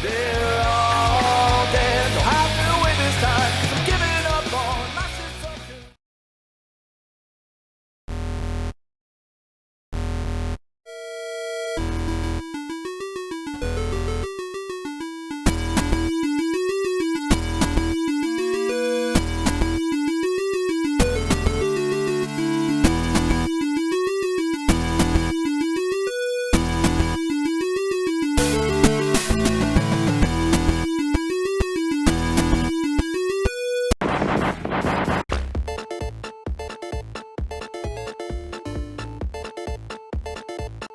They're all dead. Don't have to wait this time, 'cause I'm giving up on my sense of control.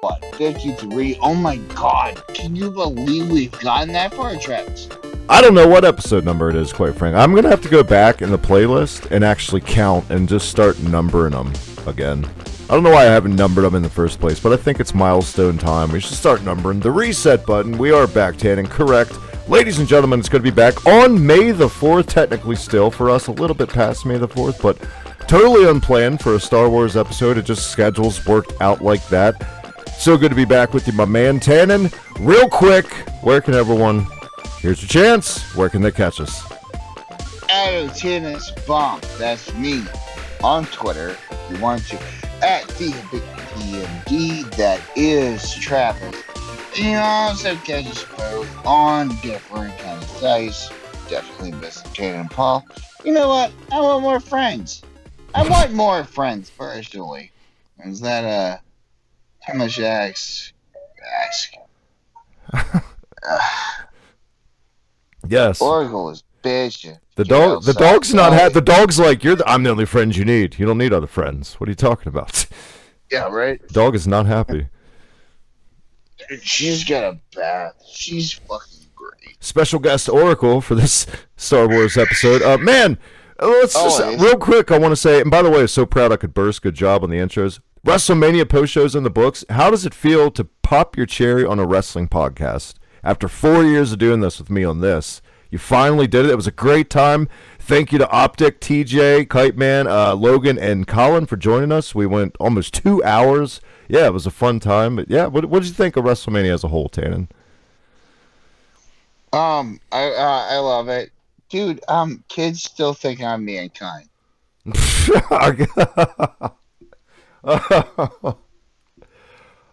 What, 53? Oh my god, can you believe we've gotten that far, Travis? I don't know what episode number it is, quite frankly. I'm going to have to go back in the playlist and actually count and just start numbering them again. I don't know why I haven't numbered them in the first place, but I think it's milestone time. We should start numbering. The reset button. We are back, Tanning. Correct. Ladies and gentlemen, it's going to be back on May the 4th, technically still for us, a little bit past May the 4th, but totally unplanned for a Star Wars episode. It just schedules worked out like that. So good to be back with you, my man, Tannen. Real quick, where can everyone, here's your chance, where can they catch us? At Tennis Bomb, that's me, on Twitter, if you want to, at TheBigPMD, that is Travis. And you also catch us both on different kind of sites, definitely Mr. Tannen and Paul. You know what, I want more friends. I want more friends, personally. Is that, how much ask? Yes. Oracle is bitching. The dog's not the dog's like, I'm the only friend you need. You don't need other friends. What are you talking about? Yeah, right? The dog is not happy. She's got a bath. She's fucking great. Special guest Oracle for this Star Wars episode. Man, let's just, real quick, I want to say, and by the way, I'm so proud I could burst. Good job on the intros. WrestleMania post shows in the books. How does it feel to pop your cherry on a wrestling podcast? After 4 years of doing this with me on this, you finally did it. It was a great time. Thank you to Optic, TJ, Kite Man, Logan, and Colin for joining us. We went almost 2 hours. Yeah, it was a fun time. But yeah, what did you think of WrestleMania as a whole, Tannen? I love it, dude. Kids still think I'm Mankind.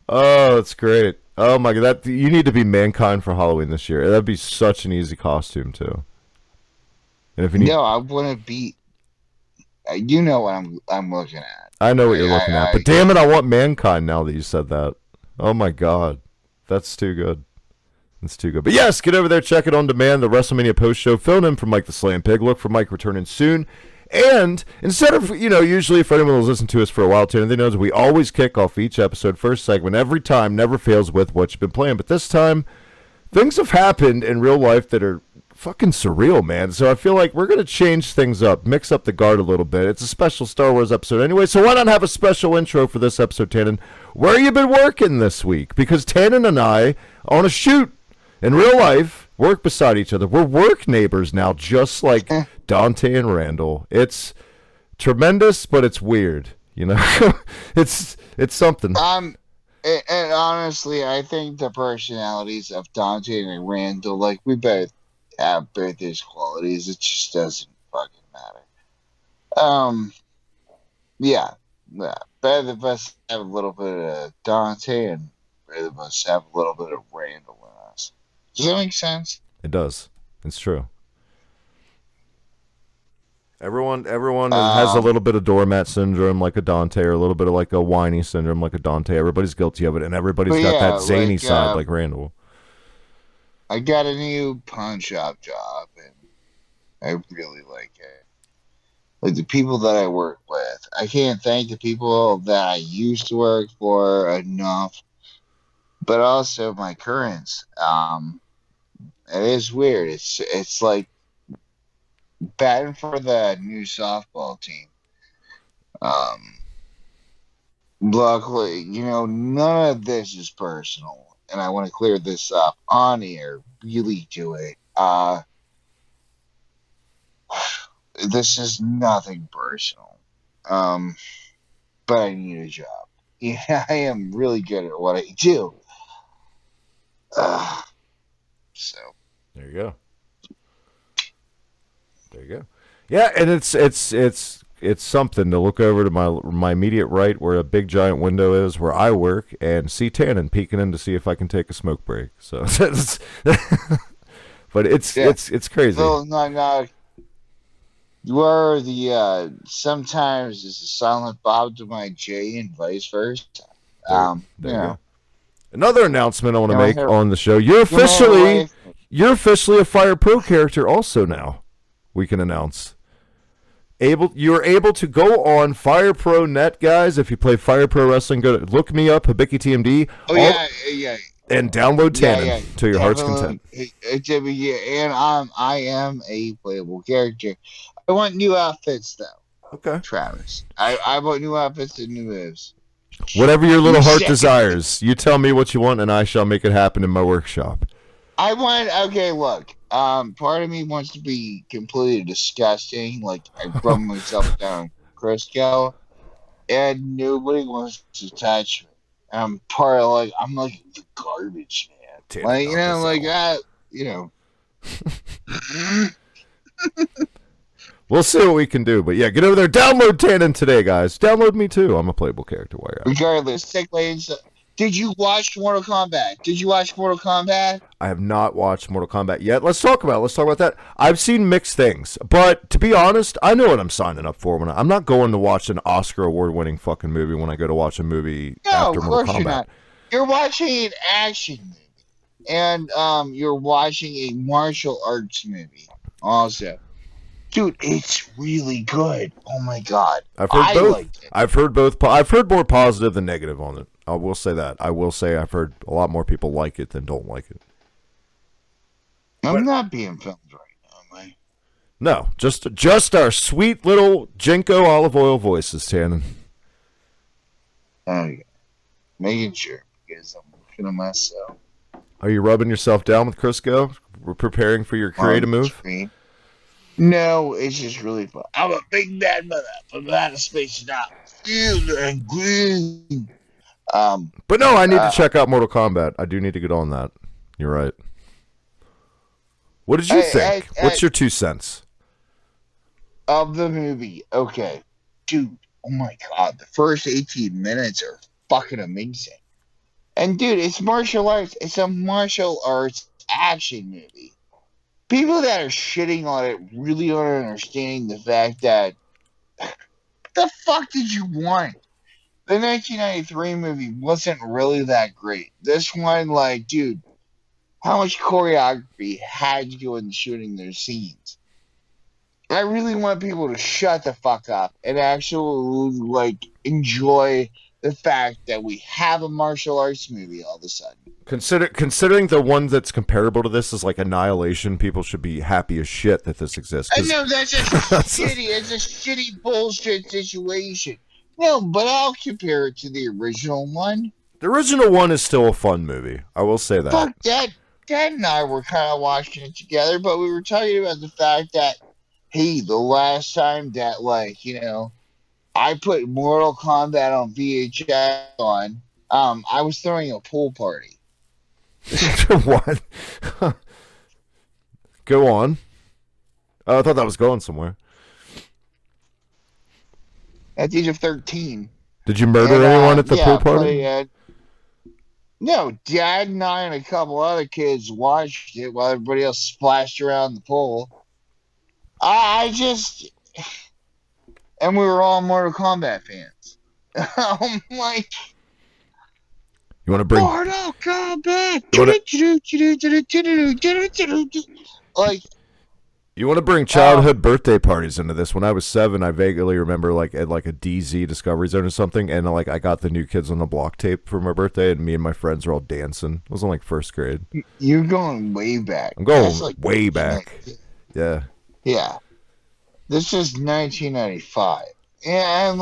Oh, that's great. Oh my god, you need to be Mankind for Halloween this year. That'd be such an easy costume too. And if you need, no, I want to be. You know what I'm looking at. I know what you're looking at, but damn it, I want Mankind now that you said that. Oh my god, that's too good. That's too good. But yes, get over there, check it on demand. The WrestleMania post show, filling in for Mike the Slam Pig. Look for Mike returning soon. And instead of, usually for anyone who's listened to us for a while, Tanner, they know we always kick off each episode, first segment, every time, never fails with what you've been playing. But this time, things have happened in real life that are fucking surreal, man. So I feel like we're going to change things up, mix up the guard a little bit. It's a special Star Wars episode anyway, so why not have a special intro for this episode, Tannen? Where you been working this week? Because Tannen and I, on a shoot in real life, work beside each other. We're work neighbors now, just like Dante and Randall. It's tremendous, but it's weird. It's something. And honestly, I think the personalities of Dante and Randall, like, we both have both those qualities. It just doesn't fucking matter. Yeah. Both of us have a little bit of Dante, and both of us have a little bit of Randall in us. Does that make sense? It does. It's true. Everyone has a little bit of doormat syndrome like a Dante, or a little bit of like a whiny syndrome like a Dante. Everybody's guilty of it, and everybody's got that zany side like Randall. I got a new pawn shop job, and I really like it. Like, the people that I work with, I can't thank the people that I used to work for enough, but also my currents. It is weird. It's like batting for the new softball team. Luckily, none of this is personal, and I want to clear this up on air. Really do it. This is nothing personal. But I need a job. Yeah, I am really good at what I do. So you go. There you go. Yeah, and it's something to look over to my immediate right where a big giant window is where I work and see Tannen peeking in to see if I can take a smoke break. So, but it's crazy. Well, no. You are the sometimes it's a silent Bob to my J and vice versa. There you Yeah. go. Another announcement I want to Yeah, make here- on the show. You're officially a Fire Pro character also now. We can announce. You're able to go on Fire Pro Net, guys. If you play Fire Pro Wrestling, look me up, Hibiki TMD. Oh yeah. And download Tannen to your heart's content. Yeah, and I am a playable character. I want new outfits though. Okay. Travis. I want new outfits and new moves. Whatever your little heart desires, you tell me what you want, and I shall make it happen in my workshop. Look. Part of me wants to be completely disgusting, like I rub myself down Crisco, and nobody wants to touch me. I'm part of I'm like the garbage man. We'll see what we can do, but yeah, get over there. Download Tannen today, guys. Download me too. I'm a playable character. Why? Regardless, did you watch Mortal Kombat? I have not watched Mortal Kombat yet. Let's talk about that. I've seen mixed things, but to be honest, I know what I'm signing up for. I'm not going to watch an Oscar award-winning fucking movie when I go to watch a movie after Mortal Kombat. No, of course you're not. You're watching an action movie, and you're watching a martial arts movie also. Dude, it's really good. Oh my god. I've heard both. Liked it. I've heard both. I've heard more positive than negative on it. I will say that. I will say I've heard a lot more people like it than don't like it. I'm not being filmed right now, am I? No, just our sweet little Jinko olive oil voices, Tannen. Okay. Making sure, because I'm looking at myself. Are you rubbing yourself down with Crisco? We're preparing for your creative move? Screen. No, it's just really fun. I'm a big bad mother from outer space now. Field and green. But no, I need to check out Mortal Kombat. I do need to get on that. You're right. What did you think? What's your 2 cents? Of the movie. Okay. Dude, oh my god. The first 18 minutes are fucking amazing. And dude, it's martial arts. It's a martial arts action movie. People that are shitting on it really aren't understanding the fact that the fuck did you want? The 1993 movie wasn't really that great. This one, dude, how much choreography had to go into shooting their scenes? I really want people to shut the fuck up and actually, enjoy the fact that we have a martial arts movie all of a sudden. Considering the one that's comparable to this is like Annihilation, people should be happy as shit that this exists. I know that's it's a shitty bullshit situation. No, but I'll compare it to the original one. The original one is still a fun movie. I will say that. Fuck, Dad and I were kind of watching it together, but we were talking about the fact that, hey, the last time that, I put Mortal Kombat on VHS on, I was throwing a pool party. What? Go on. Oh, I thought that was going somewhere. At the age of 13. Did you murder anyone at the pool party? No, Dad and I and a couple other kids watched it while everybody else splashed around the pool. And we were all Mortal Kombat fans. I'm like, you want to bring Mortal Kombat. You want to bring childhood birthday parties into this? When I was 7, I vaguely remember at a DZ Discovery Zone or something, and I got the New Kids on the Block tape for my birthday, and me and my friends were all dancing. It was in first grade. You're going way back. I'm going way back. Yeah. Yeah. This is 1995. And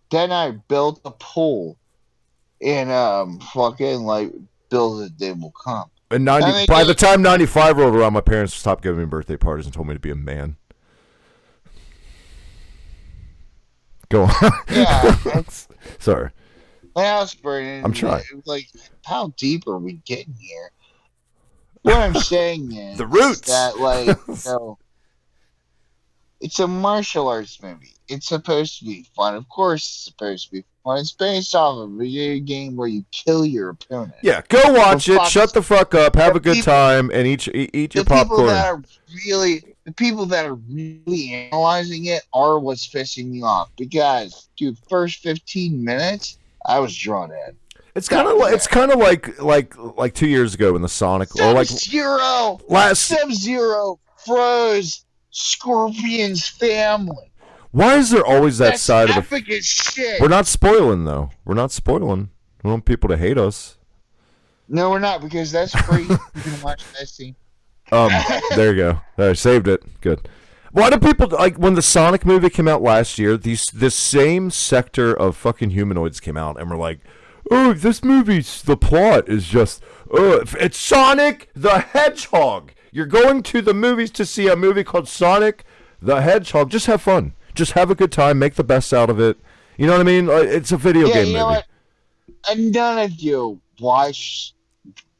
then I built a pool and build it, they will come. And by the time 95 rolled around, my parents stopped giving me birthday parties and told me to be a man. Go on. Yeah. Sorry. My house burning. I'm trying. How deep are we getting here? what I'm saying is The Roots. that, like, it's a martial arts movie. It's supposed to be fun. Of course, it's supposed to be fun. It's based off a video game where you kill your opponent. Yeah, go watch it. Shut the fuck up. Have a good time and eat your popcorn. The people that are really analyzing it are what's pissing me off. Because, dude, first 15 minutes, I was drawn in. It's kind of like 2 years ago when the Sonic Sub-Zero froze Scorpion's family. Why is there always that side of epic as shit. We're not spoiling though. We're not spoiling. We want people to hate us. No, we're not, because that's free. You can watch that scene. There you go. I saved it. Good. Why do people like when the Sonic movie came out last year? This same sector of fucking humanoids came out and were like, "Oh, this movie's the plot is just it's Sonic the Hedgehog. You're going to the movies to see a movie called Sonic the Hedgehog. Just have fun. Just have a good time. Make the best out of it. You know what I mean? It's a video game movie." What? And none of you watch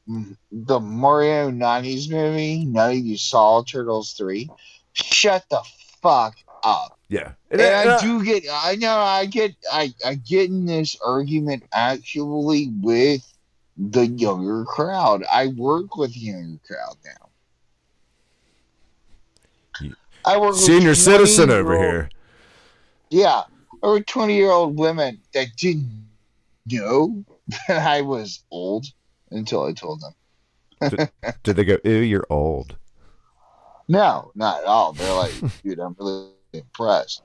the Mario 90s movie. None of you saw Turtles 3. Shut the fuck up. Yeah. And I get in this argument actually with the younger crowd. I work with the younger crowd now. I work with senior citizen over here. Yeah. Over 20-year-old women that didn't know that I was old until I told them. Did they go, "Ew, you're old"? No, not at all. They're like, "Dude, I'm really impressed."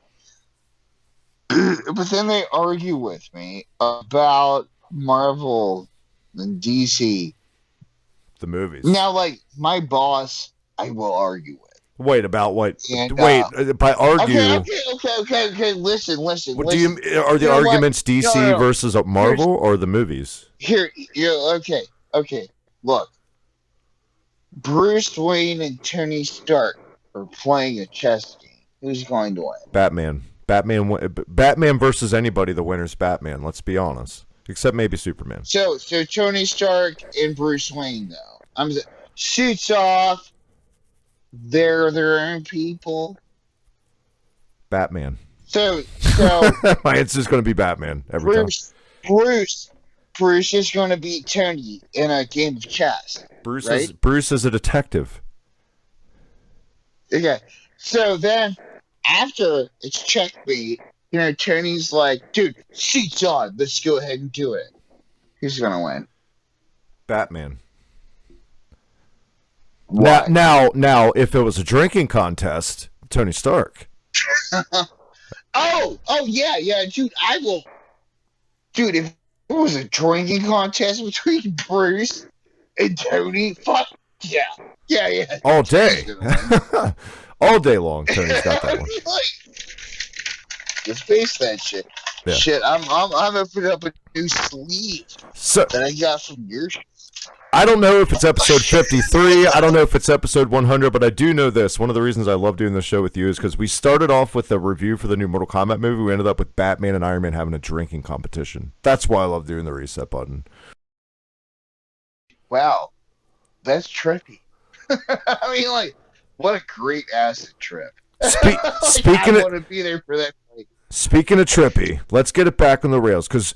But then they argue with me about Marvel and DC. The movies. Now, like, my boss, I will argue with. Wait, about what? And, by argue. Okay. Listen. What do you are the arguments what? DC versus Marvel or the movies? Okay. Look, Bruce Wayne and Tony Stark are playing a chess game. Who's going to win? Batman versus anybody. The winner's Batman. Let's be honest, except maybe Superman. So Tony Stark and Bruce Wayne though. Suits off. They're their own people. Batman. So my answer is going to be Batman every time. Bruce is going to beat Tony in a game of chess. Bruce is a detective. Okay. So then, after it's checkmate, Tony's like, "Dude, suits on. Let's go ahead and do it." Who's going to win? Batman. Why? Now, if it was a drinking contest, Tony Stark. oh yeah, dude, I will. Dude, if it was a drinking contest between Bruce and Tony, fuck yeah. All day, all day long. Tony's got that one. Let's face that shit. Yeah. Shit, I'm opening up a new sleeve that I got from your. I don't know if it's episode 53. I don't know if it's episode 100, but I do know this. One of the reasons I love doing this show with you is because we started off with a review for the new Mortal Kombat movie. We ended up with Batman and Iron Man having a drinking competition. That's why I love doing the reset button. Wow. That's trippy. I mean, like, what a great acid trip. Speaking I want to be there for that. Speaking of trippy, let's get it back on the rails, because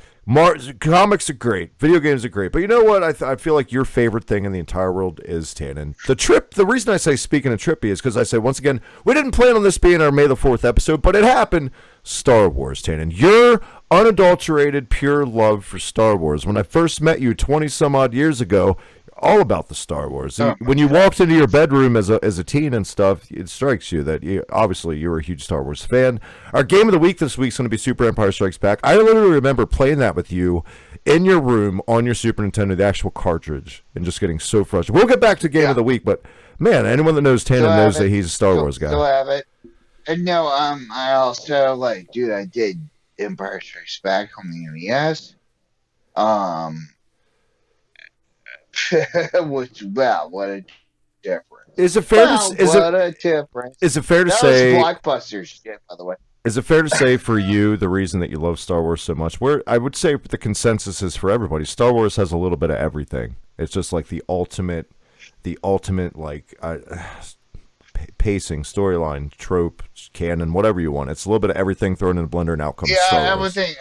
comics are great, video games are great, but you know what? I feel like your favorite thing in the entire world is, Tannen. The reason I say speaking of trippy is because I say, once again, we didn't plan on this being our May the 4th episode, but it happened. Star Wars, Tannen. Your unadulterated, pure love for Star Wars. When I first met you 20-some-odd years ago, all about the Star Wars. When you walked into your bedroom as a teen and stuff, it strikes you that obviously you're a huge Star Wars fan. Our game of the week this week is going to be Super Empire Strikes Back. I literally remember playing that with you in your room on your Super Nintendo, the actual cartridge, and just getting so frustrated. We'll get back to game of the week, but man, anyone that knows Tannen knows that he's a Star Wars guy. Still have it. And no, I also I did Empire Strikes Back on the NES. Which, wow, what a difference. Is it fair to say blockbuster shit, by the way. Is it fair to say for you the reason that you love Star Wars so much? Where I would say the consensus is for everybody, Star Wars has a little bit of everything. It's just like the ultimate the ultimate like pacing, storyline, trope, canon, whatever you want. It's a little bit of everything thrown in a blender, and out comes Star Wars. I would think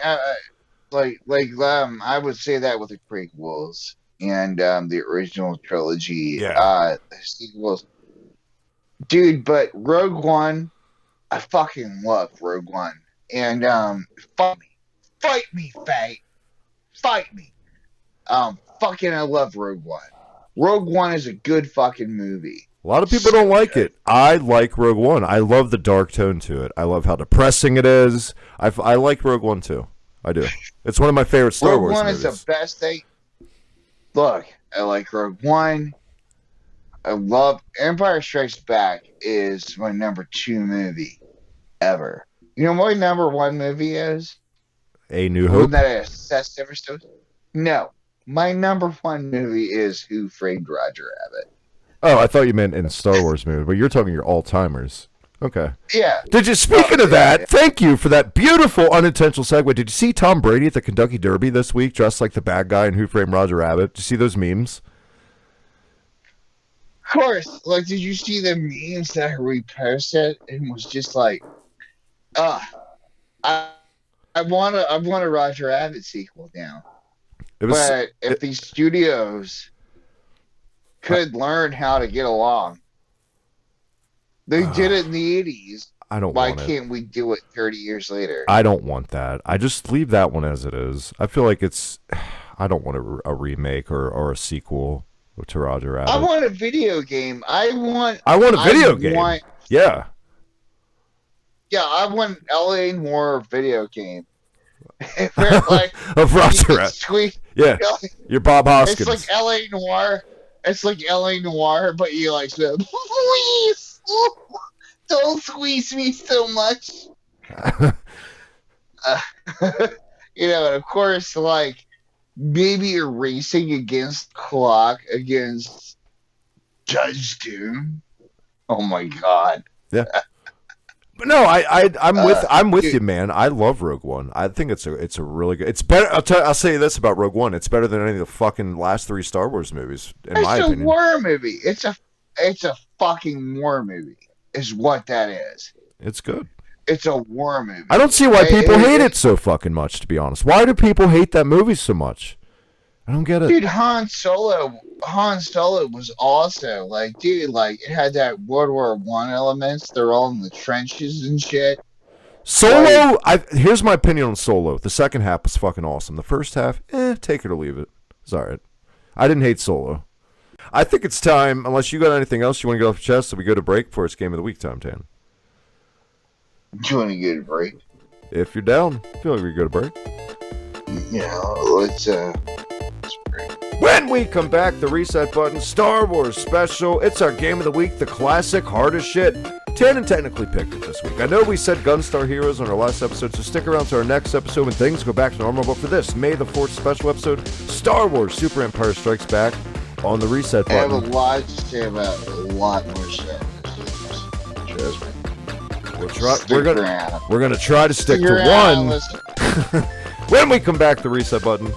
I would say that with the prequels and the original trilogy, the sequels, dude. But Rogue One, I fucking love Rogue One, and fight me, fight me. Fucking, I love Rogue One. Rogue One is a good fucking movie. A lot of people don't like it. I like Rogue One. I love the dark tone to it. I love how depressing it is. I like Rogue One too. I do. It's one of my favorite Star Wars movies. Rogue One is the best thing. Look, I like Rogue One. I love Empire Strikes Back is my number 2 movie ever. You know what my number 1 movie is? A New Hope? That I assessed ever so. No. My number 1 movie is Who Framed Roger Rabbit. Oh, I thought you meant in Star Wars movie, but you're talking your all-timers. Okay. Yeah. Speaking of that, thank you for that beautiful unintentional segue. Did you see Tom Brady at the Kentucky Derby this week dressed like the bad guy in Who Framed Roger Rabbit? Did you see those memes? Of course. Like, did you see the memes that I reposted? And was just like, I want a Roger Rabbit sequel now. But if these studios could learn how to get along, they did it in the 80s. Why can't we do it 30 years later? I don't want that. I just leave that one as it is. I feel like I don't want a remake or a sequel to Roger Rabbit. I want a video game. I want a video game. Yeah. Yeah, I want L.A. Noir video game. Like, of Roger Rabbit. Yeah, you're Bob Hoskins. It's like L.A. Noir. It's like L.A. Noir, but you like said, please, don't squeeze me so much. And of course, like, maybe you're racing against clock against Judge Doom. Oh my God. Yeah. But no, I'm with you, man. I love Rogue One. I think it's a really good. It's better. I'll say this about Rogue One. It's better than any of the fucking last 3 Star Wars movies, in my opinion. It's a war movie. It's a fucking war movie. Is what that is. It's good. It's a war movie. I don't see why people hate it so fucking much, to be honest. Why do people hate that movie so much? I don't get it. Dude, Han Solo was also like, dude, like, it had that World War I elements. They're all in the trenches and shit. Solo, here's my opinion on Solo. The second half was fucking awesome. The first half, take it or leave it. It's all right. I didn't hate Solo. I think it's time, unless you got anything else you want to get off your chest, so we go to break for its Game of the Week time, Tan. Do you want to get a break? If you're down, I feel like we go to break. Yeah, let's break. When we come back, the reset button, Star Wars special. It's our Game of the Week, the classic, hardest shit. Tannen technically picked it this week. I know we said Gunstar Heroes on our last episode, so stick around to our next episode when things go back to normal. But for this, May the 4th special episode, Star Wars Super Empire Strikes Back on the reset button. I have a lot to say about a lot more shit. Trust me. We're gonna try to stick to one. When we come back, the reset button.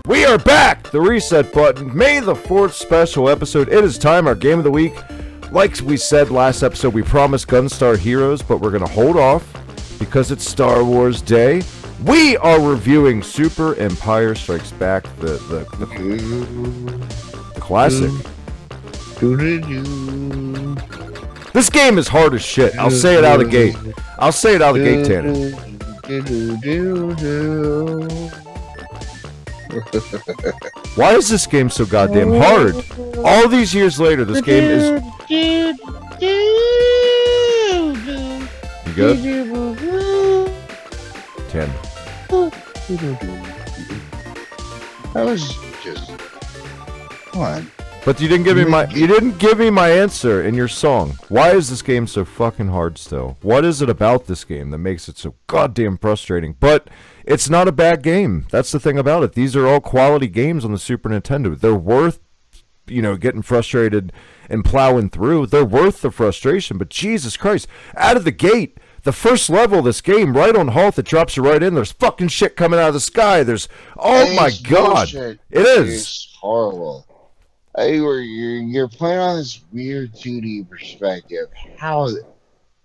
We are back! The reset button. May the 4th special episode. It is time, our Game of the Week. Like we said last episode, we promised Gunstar Heroes, but we're going to hold off because it's Star Wars Day. We are reviewing Super Empire Strikes Back, the classic. Doo-doo-doo. This game is hard as shit. I'll say it out of the gate. I'll say it out of the gate, Tanner. Doo-doo-doo-doo. Why is this game so goddamn hard? All these years later, this game is... You good? 10. That was just... Come on. But you didn't give me my answer in your song. Why is this game so fucking hard still? What is it about this game that makes it so goddamn frustrating? But it's not a bad game. That's the thing about it. These are all quality games on the Super Nintendo. They're worth, getting frustrated and plowing through. They're worth the frustration. But Jesus Christ, out of the gate, the first level of this game, right on halt, it drops you right in. There's fucking shit coming out of the sky. There's, oh my god, bullshit. it is. It's horrible. You're playing on this weird 2D perspective.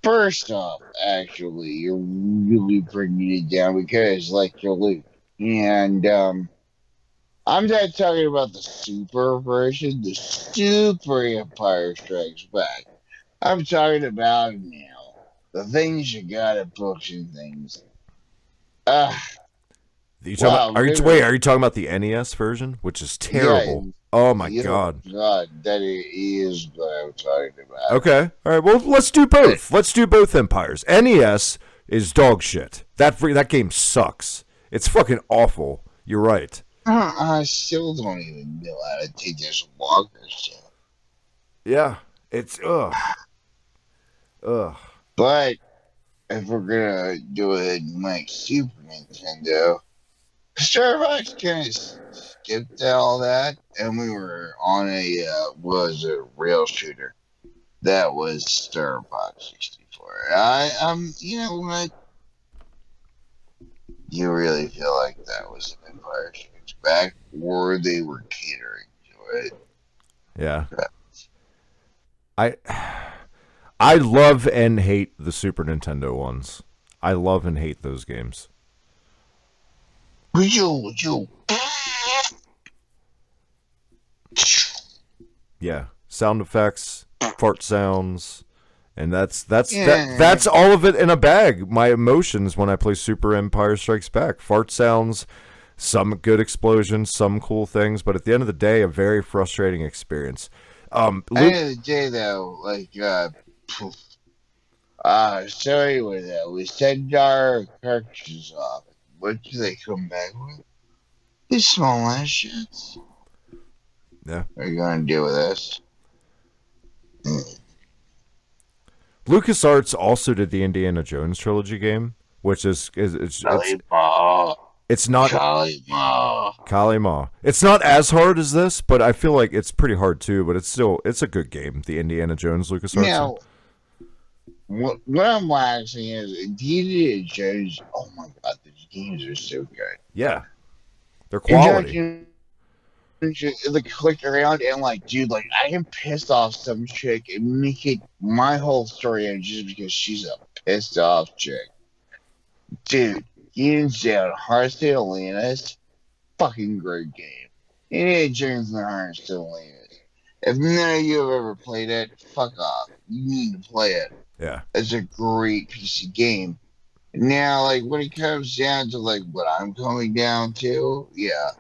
First off, actually, you're really bringing it down because, you're Luke. And, I'm not talking about the Super version, the Super Empire Strikes Back. I'm talking about now, the things you got at books and things. Are you talking about the NES version, which is terrible? Yeah, oh my god! God, that is what I'm talking about. Okay, all right. Well, let's do both. Let's do both empires. NES is dog shit. That game sucks. It's fucking awful. You're right. I still don't even know how to take this longer stuff. Yeah, it's ugh. But if we're gonna do it like Super Nintendo, Starbucks kind of skipped all that, and we were on a rail shooter that was Starbucks 64. You know what? You really feel like that was an Empire Strikes Back, or they were catering to it? Yeah. I love and hate the Super Nintendo ones. I love and hate those games. Yeah, sound effects, fart sounds, and that's all of it in a bag. My emotions when I play Super Empire Strikes Back: fart sounds, some good explosions, some cool things, but at the end of the day, a very frustrating experience. At the end of the day, though, sorry with that, we $10 cartridges off. What do they come back with? These small ass shits. Yeah. What are you gonna do with this? LucasArts also did the Indiana Jones trilogy game, which it's not Kalima. It's not as hard as this, but I feel like it's pretty hard too. But it's a good game. The Indiana Jones LucasArts. Now, what I'm waxing is Indiana Jones. Oh my god, these games are so good. Yeah, they're quality. Click around and dude, I can piss off some chick and make it my whole story end just because she's a pissed off chick. Dude, hands down, Hearthstone Atlantis, fucking great game. Indiana Jones and the Hearthstone Atlantis. If none of you have ever played it, fuck off. You need to play it. Yeah. It's a great piece of game. Now, when it comes down to, what I'm coming down to, yeah.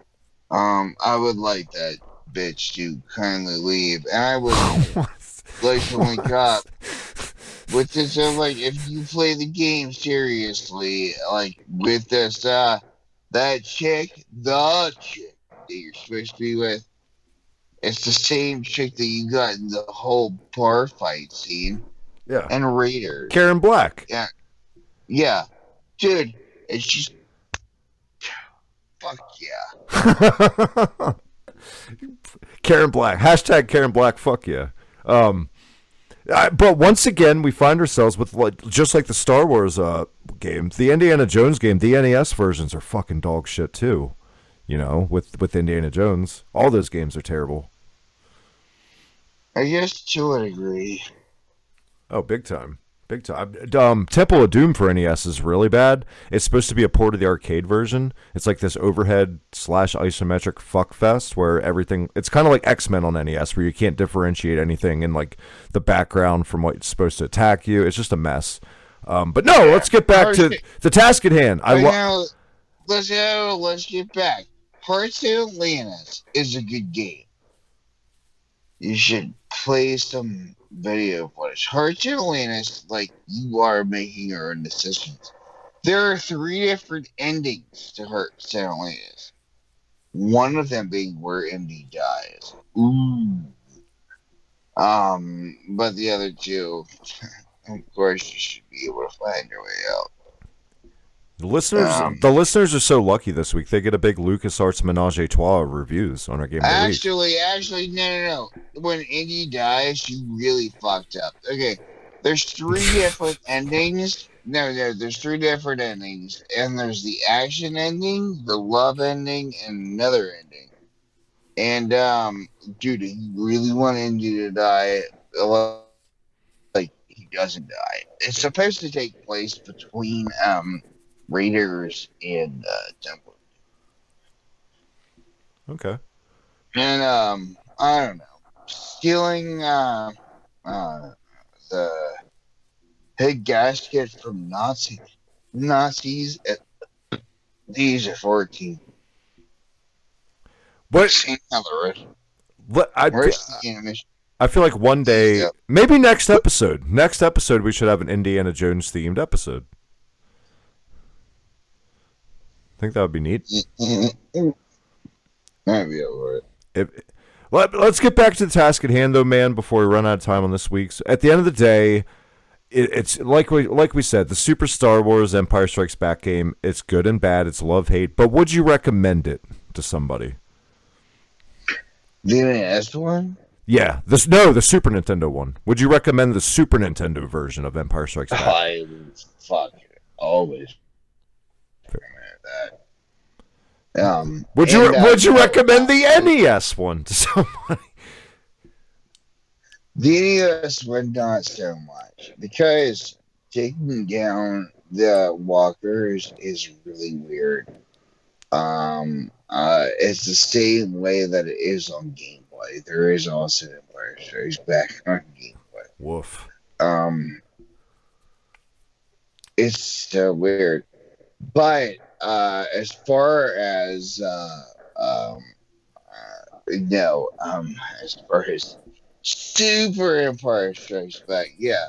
I would like that bitch to kindly leave. And I would like to link up with this, if you play the game seriously, with this, that chick, the chick that you're supposed to be with, it's the same chick that you got in the whole bar fight scene. Yeah. And Raiders. Karen Black. Yeah. Yeah. Dude, it's just... Fuck yeah. Karen Black. Hashtag Karen Black, fuck yeah. But once again, we find ourselves with, just like the Star Wars game, the Indiana Jones game, the NES versions are fucking dog shit too. With Indiana Jones. All those games are terrible. I guess to a degree. Oh, big time. Big time. Temple of Doom for NES is really bad. It's supposed to be a port of the arcade version. It's like this overhead / isometric fuckfest where everything. It's kind of like X-Men on NES, where you can't differentiate anything in like the background from what's supposed to attack you. It's just a mess. But no, let's get back to the task at hand. Let's get back. Hearts of Atlantis is a good game. You should play some video footage. Hearts of Atlantis, like you are making your own decisions. There are 3 different endings to Hearts of Atlantis. One of them being where Indy dies. Ooh. But the other 2, of course, you should be able to find your way out. The listeners are so lucky this week. They get a big LucasArts menage a trois of reviews on our game of the week. Actually, no. When Indy dies, you really fucked up. Okay, there's 3 different endings. No, there's 3 different endings. And there's the action ending, the love ending, and another ending. And, dude, if you really want Indy to die, like, he doesn't die. It's supposed to take place between, Raiders and Temple. Okay. And I don't know. Stealing the head gasket from Nazis at the age of 14. What? I feel like one day, maybe next episode we should have an Indiana Jones themed episode. I think that would be neat. That'd be over it. Let's get back to the task at hand, though, man. Before we run out of time on this week's. At the end of the day, it's like we said, the Super Star Wars Empire Strikes Back game. It's good and bad. It's love hate. But would you recommend it to somebody? The NES one? Yeah, the Super Nintendo one. Would you recommend the Super Nintendo version of Empire Strikes Back? I always. That. Would you recommend the NES one to somebody? The NES one, not so much, because taking down the walkers is really weird. It's the same way that it is on Game Boy. There is also Empire Strikes Back on Game Boy. Woof. It's so weird, but. As far as as far as Super Empire Strikes Back, yeah,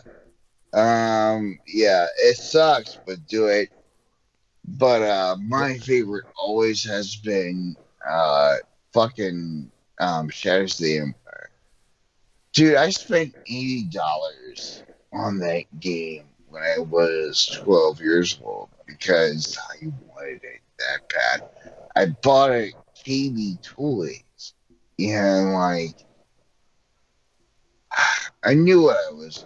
it sucks, but do it. But my favorite always has been fucking Shadows of the Empire. Dude, I spent $80 on that game when I was 12 years old because I wanted it that bad. I bought it KB Toys, and like I knew what I was,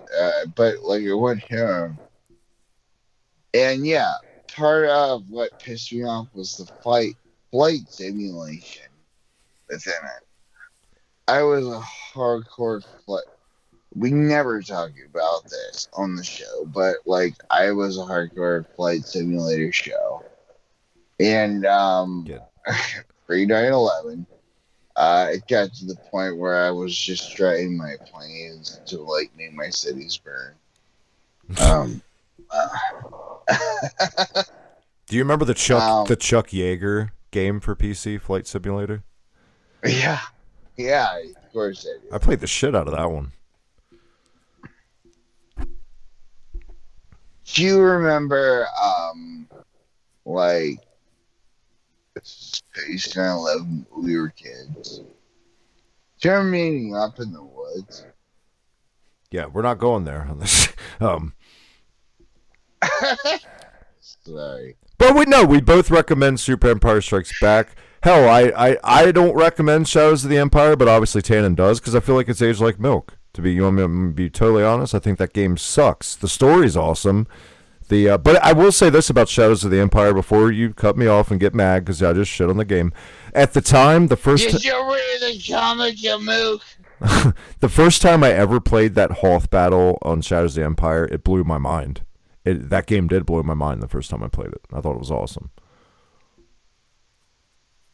but like it went home. And yeah, part of what pissed me off was the flight simulation within it. I was a hardcore flight. We never talk about this on the show, but like I was a hardcore flight simulator show. And pre 9/11, it got to the point where I was just driving my planes to like make my cities burn. Do you remember the Chuck Yeager game for PC, Flight Simulator? Yeah, of course I do. I played the shit out of that one. Do you remember, like, Space 9/11 when we were kids? Do you remember meeting up in the woods? Yeah, we're not going there on this. Sorry. But we both recommend Super Empire Strikes Back. Hell, I don't recommend Shadows of the Empire, but obviously Tannen does, because I feel like it's aged like milk. You want me to be totally honest? I think that game sucks. The story's awesome. But I will say this about Shadows of the Empire before you cut me off and get mad, because I just shit on the game. At the time, the first... Did you read the comic, you mook? The first time I ever played that Hoth battle on Shadows of the Empire, it blew my mind. That game did blow my mind the first time I played it. I thought it was awesome.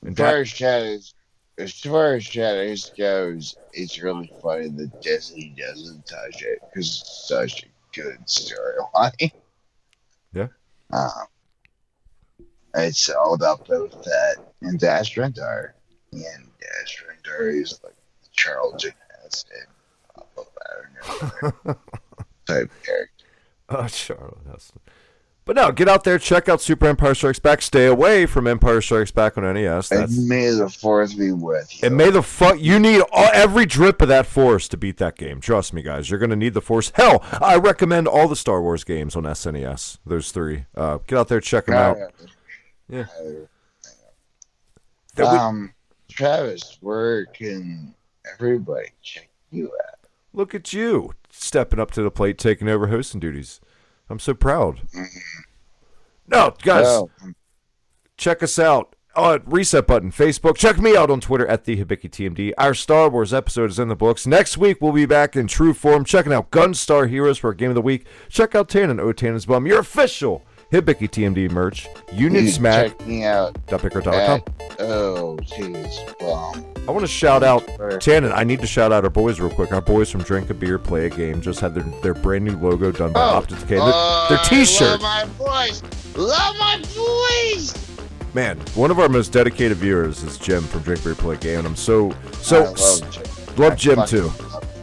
As far as Shadows goes, it's really funny that Disney doesn't touch it because it's such a good storyline. Yeah. It's held up with that and Dash Rendar. And Dash Rendar is like the Charlton Heston type character. Oh, Charlotte Heston. But no, get out there, check out Super Empire Strikes Back. Stay away from Empire Strikes Back on NES. And may the Force be with you. And may the you need every drip of that Force to beat that game. Trust me, guys. You're going to need the Force. Hell, I recommend all the Star Wars games on SNES. Those 3. Get out there, check them out. Yeah. Travis, where can everybody check you at? Look at you, stepping up to the plate, taking over hosting duties. I'm so proud. No, guys, check us out. Reset button, Facebook. Check me out on Twitter at TheHibikiTMD. Our Star Wars episode is in the books. Next week, we'll be back in true form, checking out Gunstar Heroes for our Game of the Week. Check out Tannen Tannen's Bum, your official Hibiki TMD merch. Unit Smack. Check me out. .picker.com. Oh, jeez. I want to shout out Tannen. I need to shout out our boys real quick. Our boys from Drink a Beer, Play a Game just had their brand new logo done by Optic Decay. Their T-shirt. Love my voice. Love my voice. Man, one of our most dedicated viewers is Jim from Drink Beer, Play a Game, and I'm so love Jim too.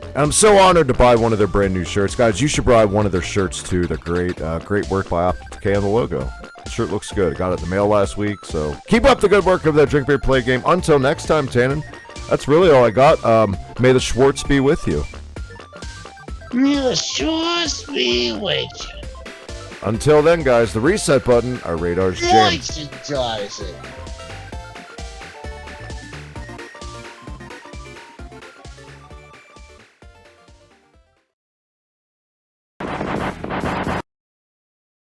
And I'm so honored to buy one of their brand new shirts. Guys, you should buy one of their shirts too. They're great. Great work by Optic Decay on the logo. The shirt looks good. I got it in the mail last week. So keep up the good work of that Drink Beer Play Game. Until next time, Tannen, that's really all I got. May the Schwartz be with you. May the Schwartz be with you. Until then, guys, the reset button, our radar's jammed. Merchandising.